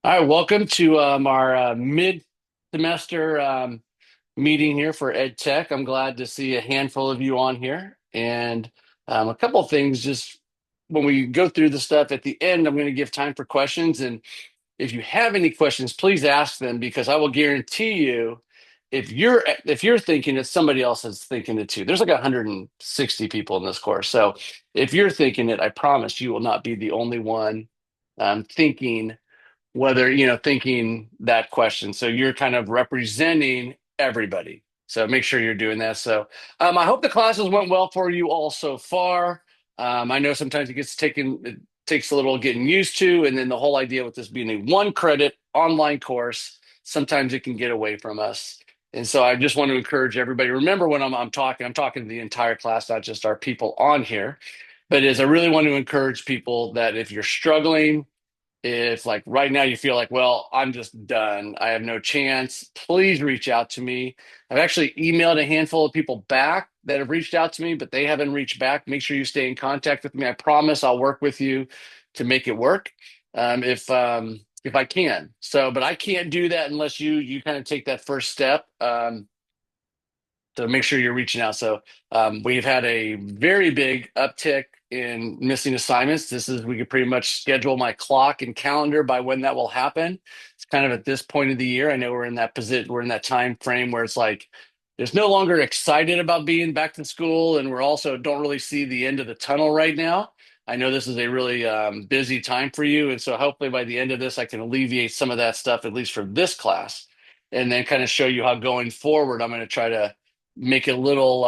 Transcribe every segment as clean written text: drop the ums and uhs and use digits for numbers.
All right, welcome to our mid-semester meeting here for Ed Tech. I'm glad to see a handful of you on here, and a couple of things. Just when we go through the stuff at the end, I'm going to give time for questions, and if you have any questions, please ask them because I will guarantee you, if you're thinking it, somebody else is thinking it too. There's like 160 people in this course, so if you're thinking it, I promise you will not be the only one thinking thinking that question. So you're kind of representing everybody. So make sure you're doing that. So I hope the classes went well for you all so far. I know sometimes it takes a little getting used to, and then the whole idea with this being a one credit online course, sometimes it can get away from us. And so I just want to encourage everybody. Remember when I'm talking to the entire class, not just our people on here, but is I really want to encourage people that if you're struggling, if like right now you feel like, well, I'm just done, I have no chance, please reach out to me. I've actually emailed a handful of people back that have reached out to me, but they haven't reached back. Make sure you stay in contact with me. I promise I'll work with you to make it work. If I can. So, but I can't do that unless you kind of take that first step. So make sure you're reaching out. So we've had a very big uptick in missing assignments. We could pretty much schedule my clock and calendar by when that will happen. It's kind of at this point of the year. I know we're in that position, we're in that time frame where it's like there's no longer excited about being back to school, and we're also don't really see the end of the tunnel right now. I know this is a really busy time for you, and so hopefully by the end of this, I can alleviate some of that stuff, at least for this class, and then kind of show you how going forward, I'm going to try to make it a little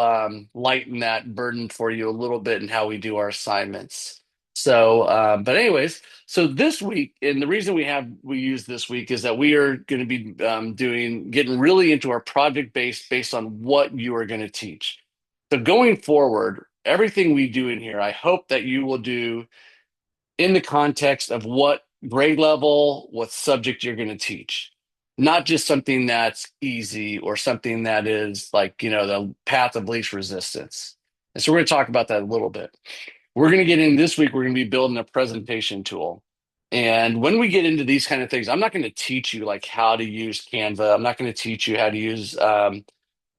lighten that burden for you a little bit in how we do our assignments. So, but anyways, so this week, and the reason we use this week is that we are going to be getting really into our project based on what you are going to teach. So going forward, everything we do in here, I hope that you will do in the context of what grade level, what subject you're going to teach, not just something that's easy or something that is like, the path of least resistance. And so we're going to talk about that a little bit. We're going to get in this week, we're going to be building a presentation tool. And when we get into these kind of things, I'm not going to teach you like how to use Canva. I'm not going to teach you how to use some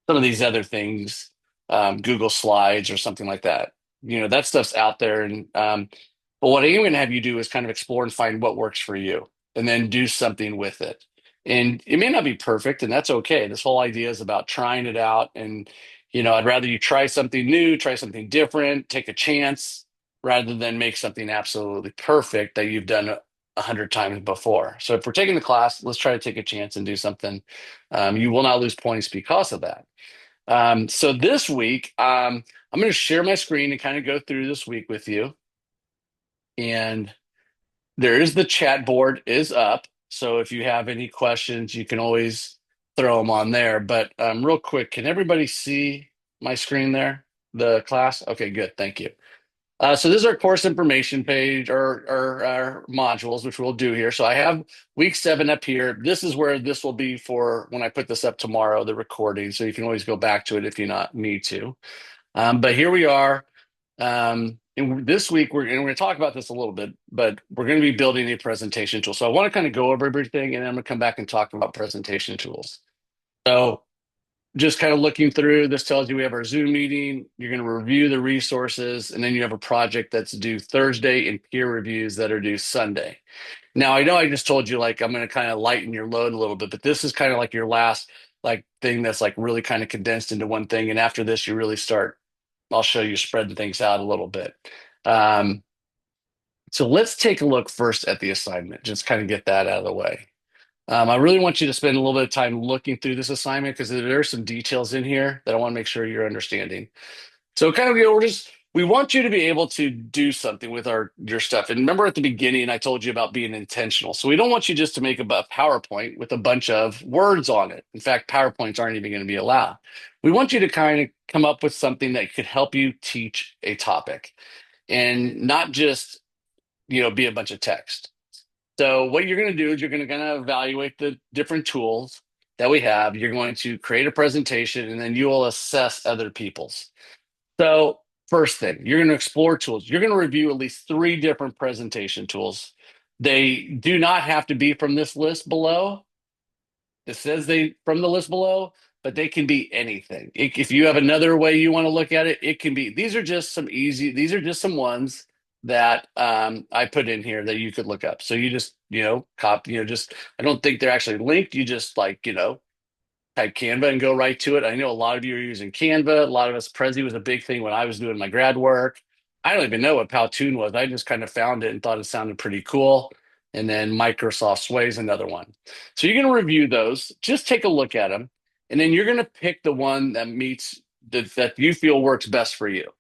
of these other things, Google Slides or something like that. That stuff's out there. And but what I'm going to have you do is kind of explore and find what works for you, and then do something with it. And it may not be perfect, and that's okay. This whole idea is about trying it out. And I'd rather you try something new, try something different, take a chance, rather than make something absolutely perfect that you've done 100 times before. So if we're taking the class, let's try to take a chance and do something. You will not lose points because of that. So this week, I'm going to share my screen and kind of go through this week with you. And there is the chat board is up. So if you have any questions, you can always throw them on there. But real quick, can everybody see my screen there? The class? Okay, good. Thank you. So this is our course information page or our modules, which we'll do here. So I have week 7 up here. This is where this will be for when I put this up tomorrow, the recording. So you can always go back to it if you not need to. But here we are. And this week, we're going to talk about this a little bit, but we're going to be building a presentation tool. So I want to kind of go over everything, and then I'm going to come back and talk about presentation tools. So just kind of looking through, this tells you we have our Zoom meeting. You're going to review the resources, and then you have a project that's due Thursday and peer reviews that are due Sunday. Now, I know I just told you like I'm going to kind of lighten your load a little bit, but this is kind of like your last like thing that's like really kind of condensed into one thing. And after this, you really start. I'll show you spreading things out a little bit. Um, so let's take a look first at the assignment, just kind of get that out of the way. I really want you to spend a little bit of time looking through this assignment because there are some details in here that I want to make sure you're understanding. So kind of, we want you to be able to do something with your stuff. And remember at the beginning, I told you about being intentional. So we don't want you just to make a PowerPoint with a bunch of words on it. In fact, PowerPoints aren't even going to be allowed. We want you to kind of come up with something that could help you teach a topic and not just, be a bunch of text. So what you're going to do is you're going to kind of evaluate the different tools that we have. You're going to create a presentation, and then you will assess other people's. So first thing, you're going to explore tools. You're going to review at least 3 different presentation tools. They do not have to be from this list below. It says they from the list below, but they can be anything. If you have another way you want to look at it, it can be. These are just some easy. These are just some ones that I put in here that you could look up. So you just copy. Just I don't think they're actually linked. You just type Canva and go right to it. I know a lot of you are using Canva. A lot of us, Prezi was a big thing when I was doing my grad work. I don't even know what Powtoon was. I just kind of found it and thought it sounded pretty cool. And then Microsoft Sway is another one. So you're going to review those. Just take a look at them. And then you're going to pick the one that meets that you feel works best for you,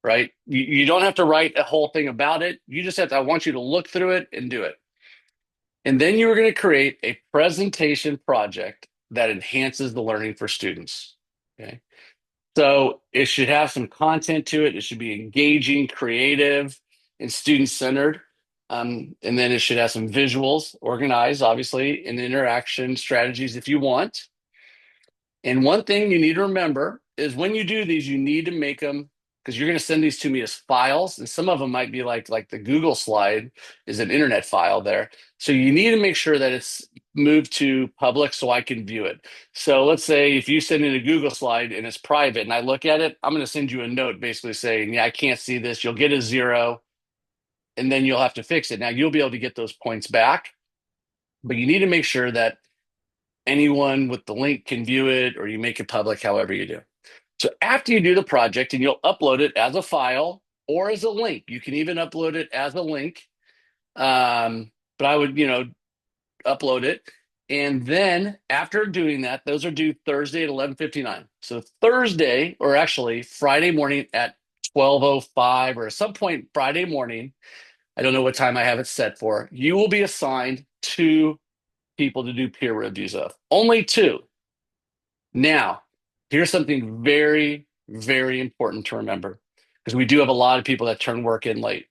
right? You don't have to write a whole thing about it. You just have to, I want you to look through it and do it. And then you are going to create a presentation project that enhances the learning for students. Okay. So it should have some content to it. It should be engaging, creative, and student centered. And then it should have some visuals, organized, obviously, and interaction strategies if you want. And one thing you need to remember is when you do these, you need to make them because you're going to send these to me as files, and some of them might be like the Google slide is an internet file there. So you need to make sure that it's moved to public so I can view it. So let's say if you send in a Google slide and it's private and I look at it, I'm going to send you a note basically saying, yeah, I can't see this. You'll get a 0, and then you'll have to fix it. Now you'll be able to get those points back, but you need to make sure that anyone with the link can view it or you make it public, however you do. So after you do the project and you'll upload it as a file or as a link, you can even upload it as a link. But I would, upload it. And then after doing that, those are due Thursday at 11:59. So Thursday, or actually Friday morning at 12:05 or at some point Friday morning, I don't know what time I have it set for, you will be assigned 2 people to do peer reviews of. Only 2. Now, here's something very, very important to remember because we do have a lot of people that turn work in late.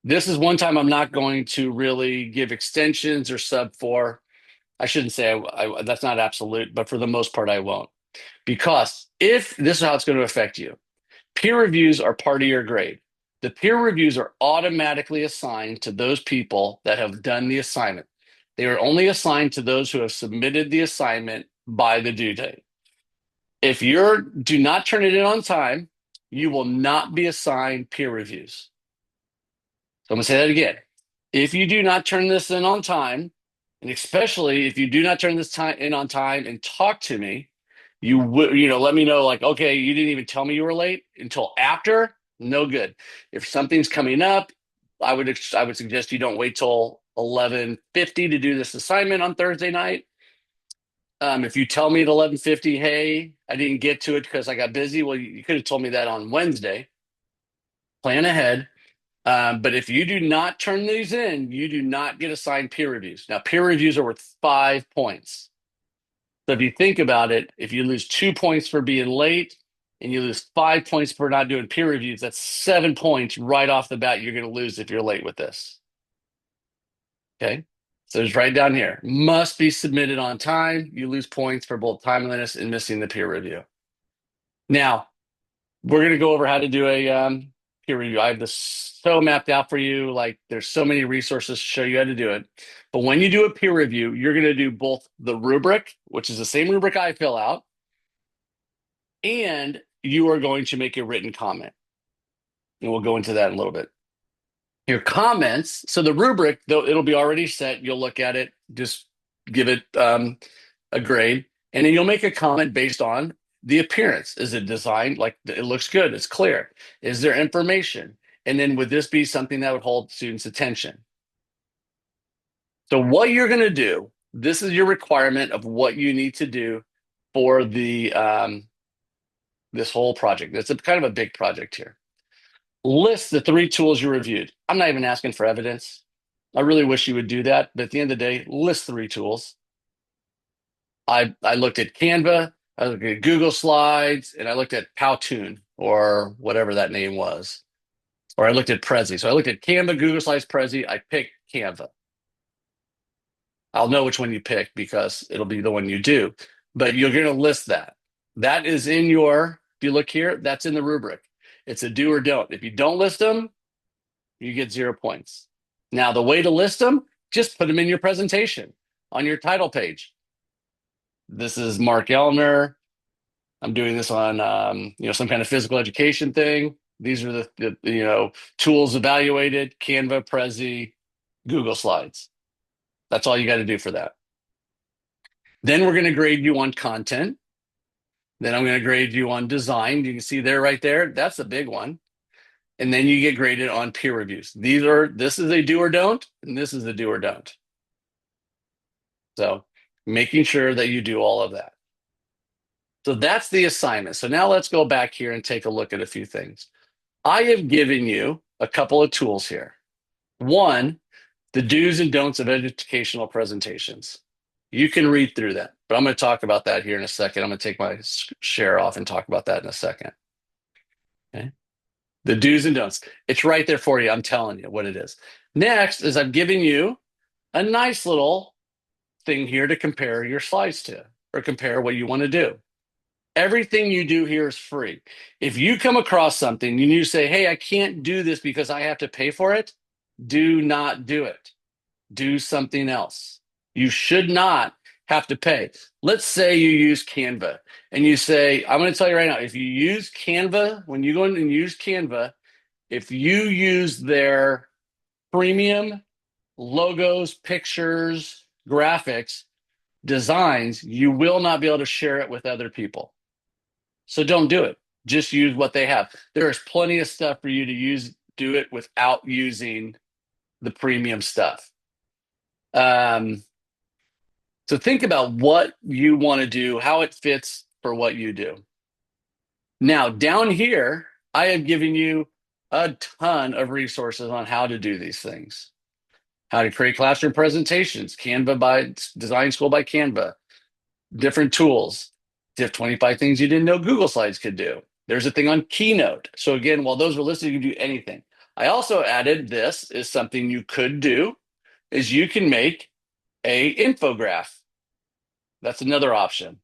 This is one time I'm not going to really give extensions or sub for. I shouldn't say that's not absolute, but for the most part, I won't. Because if this is how it's going to affect you, peer reviews are part of your grade. The peer reviews are automatically assigned to those people that have done the assignment. They are only assigned to those who have submitted the assignment by the due date. If you do not turn it in on time, you will not be assigned peer reviews. So I'm going to say that again. If you do not turn this in on time, and especially if you do not turn this in on time and talk to me, you let me know like, okay, you didn't even tell me you were late until after. No good. If something's coming up, I would suggest you don't wait till 11:50 to do this assignment on Thursday night. If you tell me at 11:50, hey, I didn't get to it because I got busy, well, you could have told me that on Wednesday. Plan ahead. But if you do not turn these in, you do not get assigned peer reviews. Now, peer reviews are worth 5 points. So if you think about it, if you lose 2 points for being late and you lose 5 points for not doing peer reviews, that's 7 points right off the bat you're going to lose if you're late with this. Okay. So it's right down here. Must be submitted on time. You lose points for both timeliness and missing the peer review. Now, we're going to go over how to do a peer review. I have this so mapped out for you. Like there's so many resources to show you how to do it. But when you do a peer review, you're going to do both the rubric, which is the same rubric I fill out, and you are going to make a written comment. And we'll go into that in a little bit. Your comments, so the rubric, though, it'll be already set. You'll look at it, just give it a grade, and then you'll make a comment based on the appearance. Is it designed like it looks good? It's clear. Is there information? And then would this be something that would hold students' attention? So what you're going to do, this is your requirement of what you need to do for the this whole project. It's kind of a big project here. List the 3 tools you reviewed. I'm not even asking for evidence. I really wish you would do that, but at the end of the day, list 3 tools. I looked at Canva, I looked at Google Slides, and I looked at Powtoon or whatever that name was. Or I looked at Prezi. So I looked at Canva, Google Slides, Prezi. I picked Canva. I'll know which one you pick because it'll be the one you do. But you're going to list that. That is in your, if you look here, that's in the rubric. It's a do or don't. If you don't list them, you get 0 points. Now, the way to list them, just put them in your presentation on your title page. This is Mark Elner. I'm doing this on some kind of physical education thing. These are the tools evaluated: Canva, Prezi, Google Slides. That's all you got to do for that. Then we're going to grade you on content. Then I'm going to grade you on design. You can see there, right there. That's a big one. And then you get graded on peer reviews. This is a do or don't, and this is a do or don't. So making sure that you do all of that. So that's the assignment. So now let's go back here and take a look at a few things. I have given you a couple of tools here. One, the do's and don'ts of educational presentations. You can read through that, but I'm going to talk about that here in a second. I'm going to take my share off and talk about that in a second. Okay. The do's and don'ts. It's right there for you. I'm telling you what it is. Next is I'm giving you a nice little thing here to compare your slides to, or compare what you want to do. Everything you do here is free. If you come across something and you say, hey, I can't do this because I have to pay for it, do not do it. Do something else. You should not have to pay. Let's say you use Canva and you say, I'm going to tell you right now, if you use Canva, when you go in and use Canva, if you use their premium logos, pictures, graphics, designs, you will not be able to share it with other people. So don't do it. Just use what they have. There is plenty of stuff for you to use. Do it without using the premium stuff. So think about what you want to do, how it fits for what you do. Now, down here, I have given you a ton of resources on how to do these things. How to create classroom presentations, Canva by Design School by Canva, different tools, 25 things you didn't know Google Slides could do. There's a thing on Keynote. So again, while those were listed, you can do anything. I also added this is something you could do, is you can make a infograph. That's another option.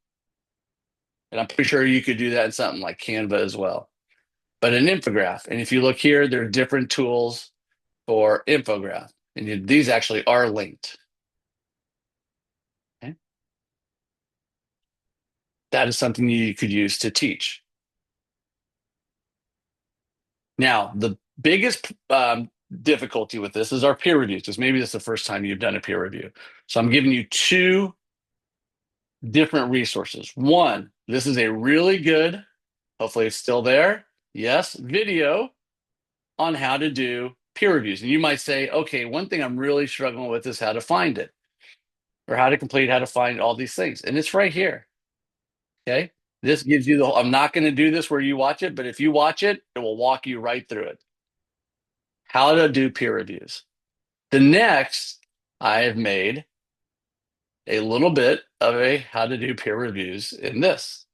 And I'm pretty sure you could do that in something like Canva as well. But an infograph. And if you look here, there are different tools for infograph. And these actually are linked. Okay. That is something you could use to teach. Now, the biggest difficulty with this is our peer reviews, because maybe this is the first time you've done a peer review. So I'm giving you two different resources. One, this is a really good, hopefully it's still there, yes, video on how to do peer reviews. And you might say, okay, one thing I'm really struggling with is how to find it, or how to find all these things. And it's right here. Okay. This gives you I'm not going to do this where you watch it, but if you watch it, it will walk you right through it. How to do peer reviews. The next, I have made a little bit of a how to do peer reviews in this.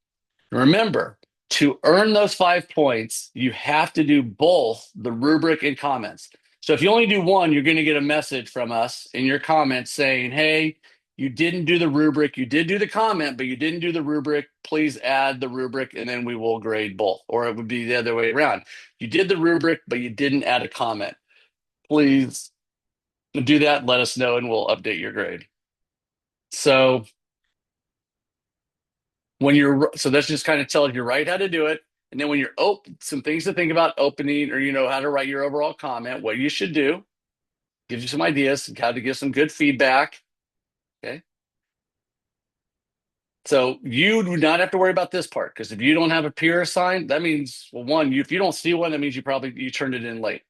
Remember, to earn those 5 points, you have to do both the rubric and comments. So if you only do one, you're going to get a message from us in your comments saying, hey, you didn't do the rubric. You did do the comment, but you didn't do the rubric. Please add the rubric, and then we will grade both. Or it would be the other way around. You did the rubric, but you didn't add a comment. Please do that. Let us know, and we'll update your grade. So that's just kind of telling you right how to do it. And then when you're some things to think about opening, or how to write your overall comment, what you should do, gives you some ideas how to give some good feedback. Okay. So you do not have to worry about this part, because if you don't have a peer assigned, that means, well, one, if you don't see one, that means you turned it in late.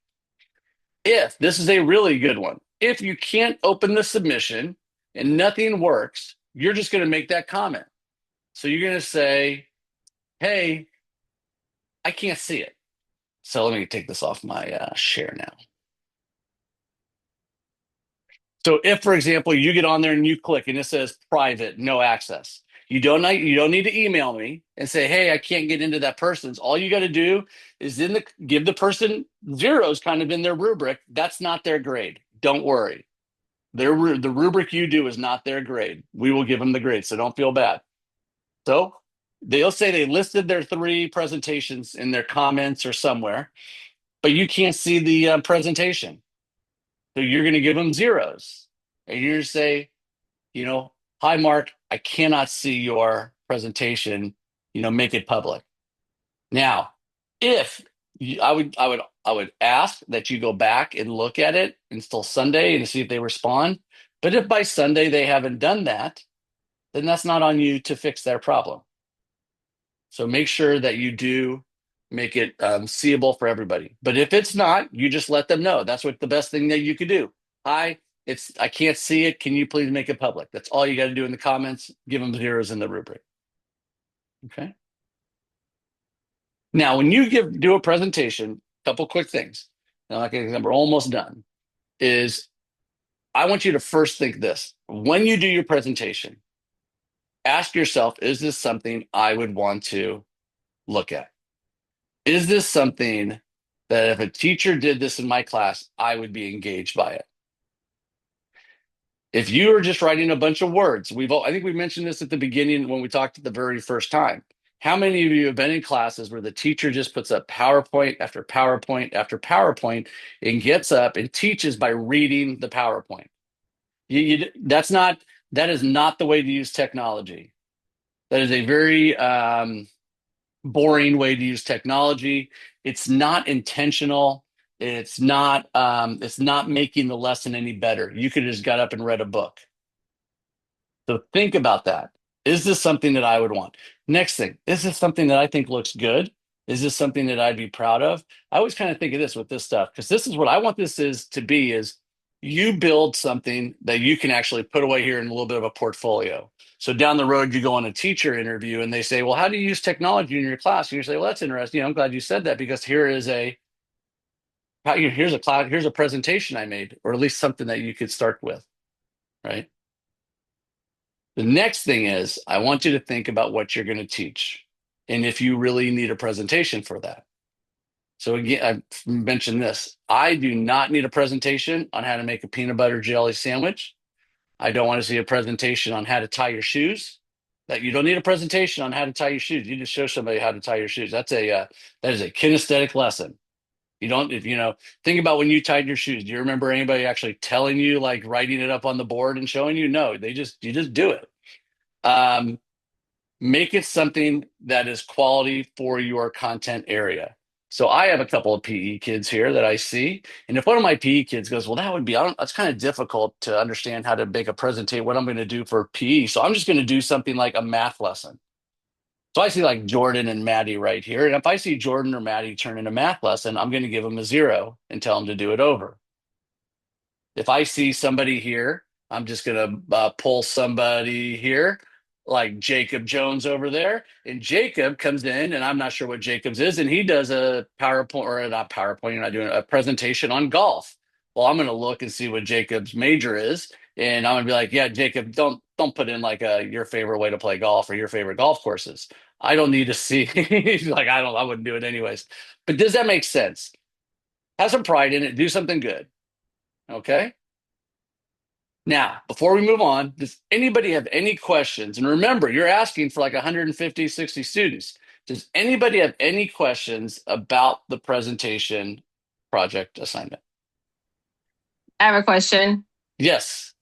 If this is a really good one, if you can't open the submission and nothing works, you're just going to make that comment. So you're going to say, hey, I can't see it. So let me take this off my share now. So if, for example, you get on there and you click and it says private, no access, you don't need to email me and say, hey, I can't get into that person's. All you got to do is give the person zeros kind of in their rubric. That's not their grade. Don't worry. The rubric you do is not their grade. We will give them the grade, so don't feel bad. So they'll say they listed their 3 presentations in their comments or somewhere, but you can't see the presentation. So you're going to give them zeros. And you're going to say, you know, hi, Mark, I cannot see your presentation, make it public. Now, if I would ask that you go back and look at it until Sunday and see if they respond. But if by Sunday they haven't done that, then that's not on you to fix their problem. So make sure that you do make it seeable for everybody. But if it's not, you just let them know. That's what the best thing that you could do. Hi, I can't see it. Can you please make it public? That's all you got to do in the comments. Give them zeros in the rubric. Okay. Now, when you do a presentation, a couple quick things. Now, like we're almost done. Is I want you to first think this: when you do your presentation, ask yourself, is this something I would want to look at? Is this something that if a teacher did this in my class, I would be engaged by it? If you are just writing a bunch of words, I think we mentioned this at the beginning when we talked at the very first time. How many of you have been in classes where the teacher just puts up PowerPoint after PowerPoint after PowerPoint and gets up and teaches by reading the PowerPoint? That is not the way to use technology. That is a very boring way to use technology. It's not intentional. It's not making the lesson any better. You could have just got up and read a book. So think about that. Is this something that I would want? Next thing, is this something that I think looks good? Is this something that I'd be proud of? I always kind of think of this with this stuff because this is what I want this is to be is you build something that you can actually put away here in a little bit of a portfolio. So down the road, you go on a teacher interview and they say, well, how do you use technology in your class? And you say, well, that's interesting. I'm glad you said that because here's a presentation I made, or at least something that you could start with, right? The next thing is I want you to think about what you're going to teach and if you really need a presentation for that. So again, I've mentioned this. I do not need a presentation on how to make a peanut butter jelly sandwich. I don't want to see a presentation on how to tie your shoes. That you don't need a presentation on how to tie your shoes. You just show somebody how to tie your shoes. That is a kinesthetic lesson. You don't, if think about when you tied your shoes. Do you remember anybody actually telling you, like writing it up on the board and showing you? No, you just do it. Um, Make it something that is quality for your content area. So I have a couple of PE kids here that I see, and if one of my PE kids goes, well, that's kind of difficult to understand how to make a presentation, what I'm going to do for PE. So I'm just going to do something like a math lesson. So I see like Jordan and Maddie right here. And if I see Jordan or Maddie turn in a math lesson, I'm going to give them a zero and tell them to do it over. If I see somebody here, I'm just going to pull somebody here, like Jacob Jones over there. And Jacob comes in, and I'm not sure what Jacob's is, and he does a PowerPoint, or not PowerPoint, you're not doing a presentation on golf. Well, I'm going to look and see what Jacob's major is, and I'm going to be like, yeah, Jacob, don't put in like your favorite way to play golf or your favorite golf courses. I don't need to see. Like I wouldn't do it anyways. But does that make sense? Have some pride in it. Do something good. Okay. Now, before we move on, does anybody have any questions? And remember, you're asking for like 150, 60 students. Does anybody have any questions about the presentation project assignment? I have a question. Yes.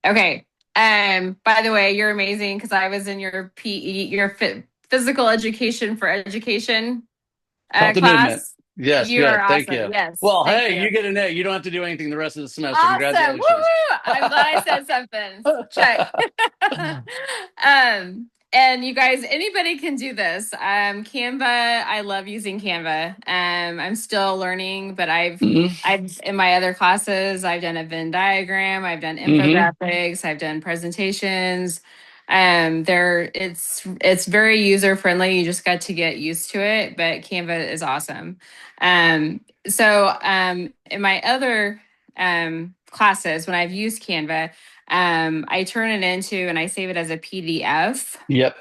Okay. By the way, you're amazing because I was in your PE, physical education for education Health and movement. class. Yes, You are good. Thank awesome. you. Yes, Well, thank hey, you. you get an A. You don't have to do anything the rest of the semester. Awesome. Woo Congratulations. woo. I'm glad I said something. Check. And you guys, anybody can do this. Canva, I love using Canva. I'm still learning, but Hmm. I've in my other classes, I've done a Venn diagram, I've done Hmm. infographics, I've done presentations. It's very user friendly. You just got to get used to it, but Canva is awesome. In my other classes, when I've used Canva, I turn it into and I save it as a PDF. Yep.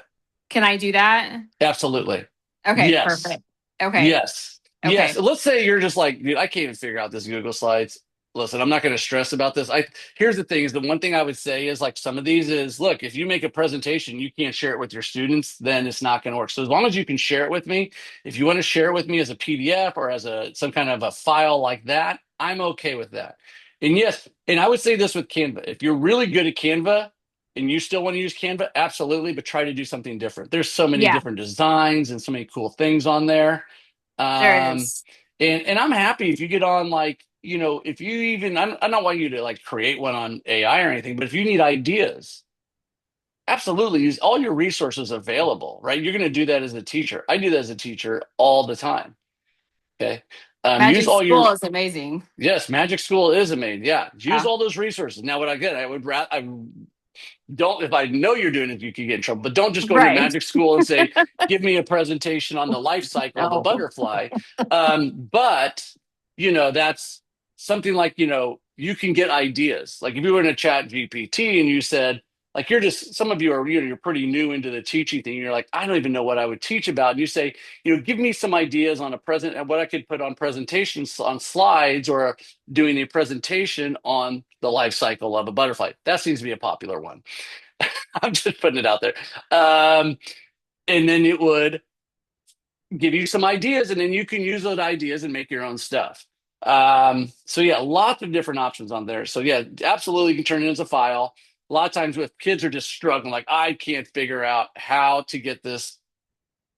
Can I do that? Absolutely. Okay, Yes. perfect. Okay, Yes. Yes. okay. Let's say you're just like, dude, I can't even figure out this Google Slides. Listen, I'm not going to stress about this. Here's the thing is the one thing I would say is like some of these is look, if you make a presentation, you can't share it with your students, then it's not going to work. So as long as you can share it with me, if you want to share it with me as a PDF or as some kind of a file like that, I'm okay with that. And yes, and I would say this with Canva. If you're really good at Canva and you still want to use Canva, absolutely, but try to do something different. There's so many Yeah, different designs and so many cool things on there. there Um, is. and I'm happy if you get on like, if you even I'm not wanting you to like create one on AI or anything, but if you need ideas, absolutely use all your resources available, right? You're going to do that as a teacher. I do that as a teacher all the time. Okay. Use Magic all your School is amazing. Yes, Magic School is amazing. Yeah, use Yeah. all those resources. Now, what I get, I would rather, I don't, if I know you're doing it, you could get in trouble, but don't just go into Right. Magic School and say, give me a presentation on the life cycle of a No. butterfly. But, that's something like, you can get ideas. Like if you were in a chat GPT and you said, like some of you are, you're pretty new into the teaching thing. You're like, I don't even know what I would teach about. And you say, give me some ideas on what I could put on presentations on slides or doing a presentation on the life cycle of a butterfly. That seems to be a popular one. I'm just putting it out there. Um, and then it would give you some ideas, and then you can use those ideas and make your own stuff. So yeah, lots of different options on there. So yeah, absolutely, you can turn it into a file. A lot of times with kids are just struggling, like I can't figure out how to get this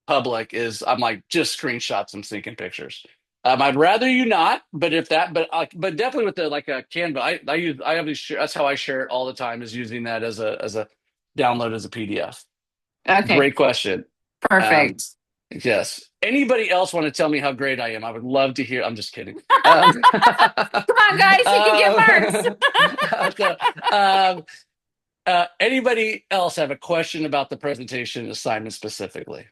public. I'm like, just screenshot some stinking pictures. I'd rather you not, but but definitely with the like a Canva, I have that's how I share it all the time is using that as a download as a PDF. Okay. Great question. Um, Perfect. yes. Anybody else want to tell me how great I am? I would love to hear. I'm just kidding. Um, Come on, guys, you can get marks. um, so, um, anybody else have a question about the presentation assignment specifically?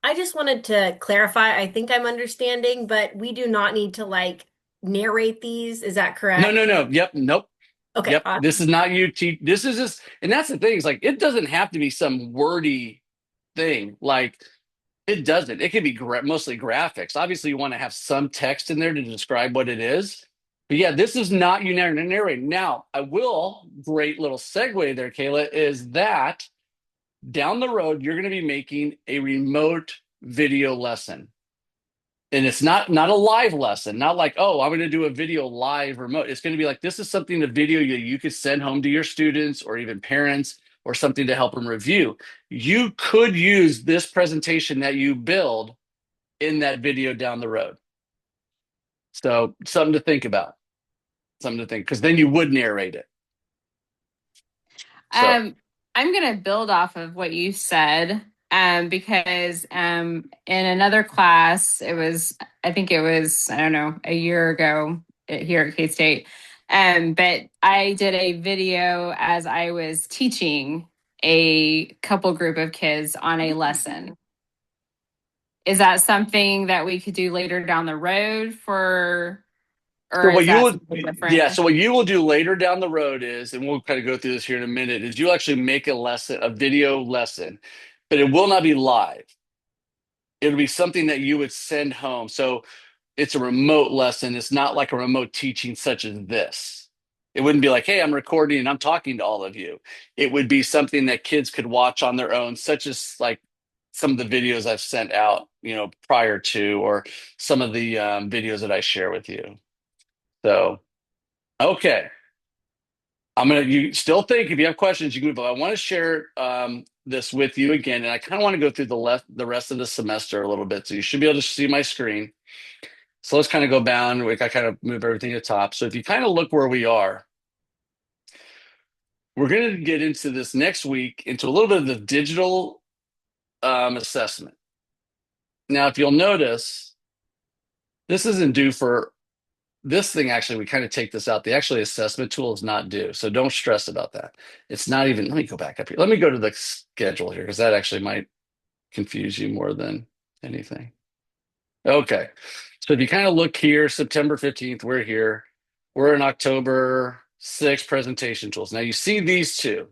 I just wanted to clarify. I think I'm understanding, but we do not need to like narrate these. Is that No, correct? no, no. Yep. Nope. Okay, Yep. This is awesome. not you. This is just, and that's the thing. Is like it doesn't have to be some wordy thing. Like it doesn't. It can be mostly graphics. Obviously, you want to have some text in there to describe what it is. But yeah, this is not you narrating. Now, I will. Great little segue there, Kayla. Is that down the road you're going to be making a remote video lesson? And it's not a live lesson, not like, oh, I'm going to do a video live remote. It's going to be like, this is something, the video you could send home to your students or even parents or something to help them review. You could use this presentation that you build in that video down the road. So something to think about, something to think, because then you would narrate it. So, Um, I'm going to build off of what you said because in another class, I think it was, I don't know, a year ago here at K State. But I did a video as I was teaching a couple group of kids on a lesson. Is that something that we could do later down the road or so is what you that will, something yeah. different? So what you will do later down the road is, and we'll kind of go through this here in a minute, is you'll actually make a video lesson, but it will not be live. It'll be something that you would send home. So it's a remote lesson. It's not like a remote teaching such as this. It wouldn't be like, hey, I'm recording and I'm talking to all of you. It would be something that kids could watch on their own, such as like some of the videos I've sent out, prior to, or some of the videos that I share with you. So, okay. You still think if you have questions, you can move on. I want to share this with you again, and I kind of want to go through the rest of the semester a little bit. So you should be able to see my screen. So let's kind of go down. I kind of move everything to the top. So if you kind of look where we are, we're going to get into this next week into a little bit of the digital assessment. Now, if you'll notice, this isn't due for this thing. Actually, we kind of take this out. The actually assessment tool is not due. So don't stress about that. It's not even, let me go back up here. Let me go to the schedule here because that actually might confuse you more than anything. Okay. So if you kind of look here, September 15th, we're here. We're in October 6th presentation tools. Now you see these two.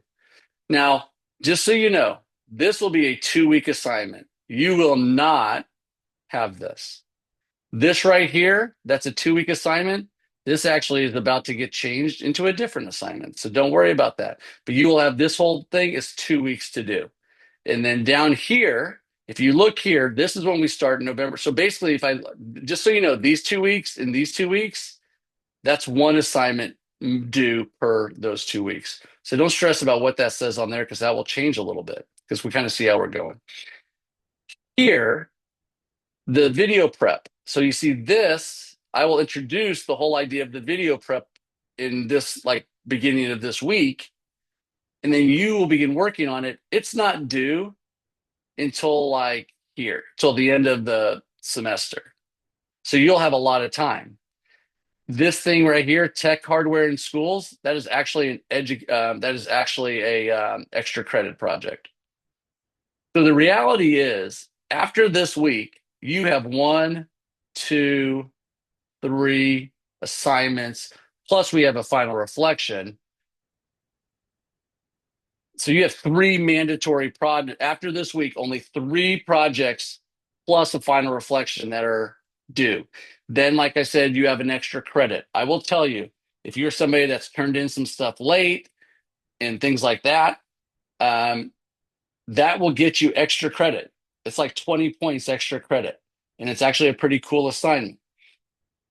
Now, just so you know, this will be a 2-week assignment. You will not have this. This right here, that's a 2-week assignment. This actually is about to get changed into a different assignment. So don't worry about that. But you will have this whole thing is 2 weeks to do. And then down here, if you look here, this is when we start in November. So basically, just so you know, these 2 weeks and these 2 weeks, That's one assignment due per those 2 weeks. So don't stress about what that says on there because that will change a little bit because we kind of see how we're going. Here, the video prep. So you see this, I will introduce the whole idea of the video prep in this like beginning of this week, and then you will begin working on it. It's not due until like here, till the end of the semester. So you'll have a lot of time. This thing right here, tech hardware in schools, that is actually that is actually a extra credit project. So the reality is, after this week, you have 1, 2, 3 assignments, plus we have a final reflection. So you have 3 mandatory projects. After this week, only 3 projects plus a final reflection that are due. Then, like I said, you have an extra credit. I will tell you, if you're somebody that's turned in some stuff late and things like that, that will get you extra credit. It's like 20 points extra credit. And it's actually a pretty cool assignment.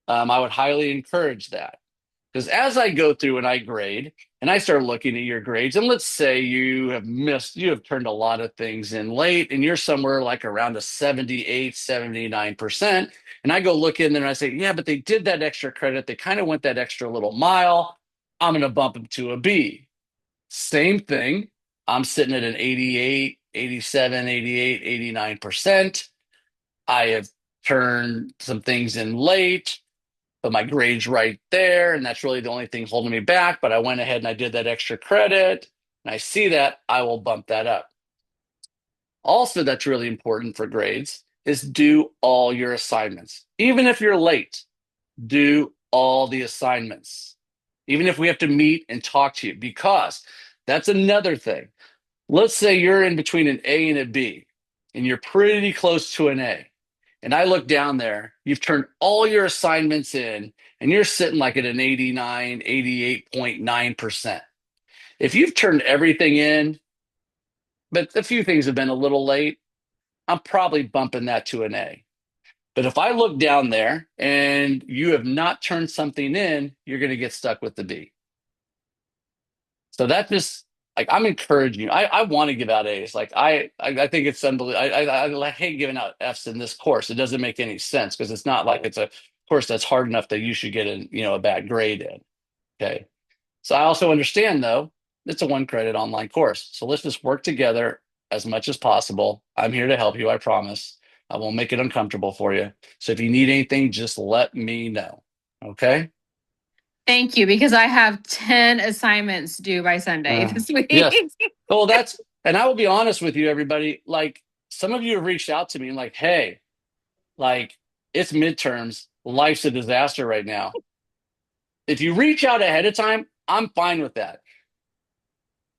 I would highly encourage that. Because as I go through and I grade and I start looking at your grades, and let's say you have turned a lot of things in late and you're somewhere like around a 78, 79%. And I go look in there and I say, yeah, but they did that extra credit. They kind of went that extra little mile. I'm going to bump them to a B. Same thing. I'm sitting at an 88, 87, 88, 89%. I have turned some things in late, but my grade's right there, and that's really the only thing holding me back. But I went ahead and I did that extra credit, and I see that, I will bump that up. Also, that's really important for grades is do all your assignments. Even if you're late, do all the assignments. Even if we have to meet and talk to you, because that's another thing. Let's say you're in between an A and a B, and you're pretty close to an A. And I look down there, you've turned all your assignments in, and you're sitting like at an 89, 88.9%. If you've turned everything in, but a few things have been a little late, I'm probably bumping that to an A. But if I look down there and you have not turned something in, you're going to get stuck with the B. So that just like I'm encouraging you. I want to give out A's. Like I think it's unbelievable. I hate giving out F's in this course. It doesn't make any sense because it's not like it's a course that's hard enough that you should get a bad grade in. Okay. So I also understand though, it's a 1 credit online course. So let's just work together as much as possible. I'm here to help you, I promise. I won't make it uncomfortable for you. So if you need anything, just let me know. Okay. Thank you, because I have 10 assignments due by Sunday this week. Yes. Well, and I will be honest with you, everybody. Like, some of you have reached out to me and like, hey, like, it's midterms. Life's a disaster right now. If you reach out ahead of time, I'm fine with that.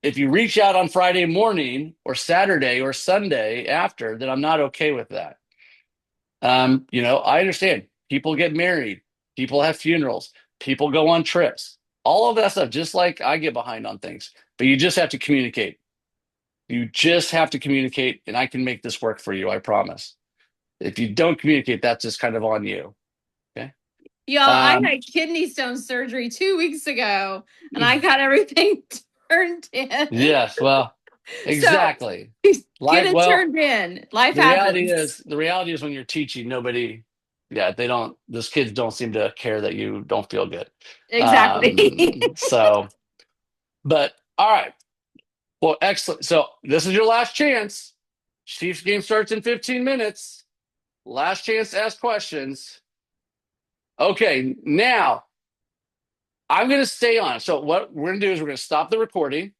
If you reach out on Friday morning or Saturday or Sunday after, then I'm not okay with that. I understand people get married, people have funerals, people go on trips, all of that stuff, just like I get behind on things. But you just have to communicate. You just have to communicate, and I can make this work for you, I promise. If you don't communicate, that's just kind of on you. Okay. Y'all, I had kidney stone surgery 2 weeks ago, and I got everything turned in. Yes, well, exactly. So, get it turned in. Life happens. The reality is when you're teaching, those kids don't seem to care that you don't feel good. Exactly. But all right. Well, excellent. So this is your last chance. Chiefs game starts in 15 minutes. Last chance to ask questions. Okay, now I'm going to stay on. So what we're going to do is we're going to stop the recording.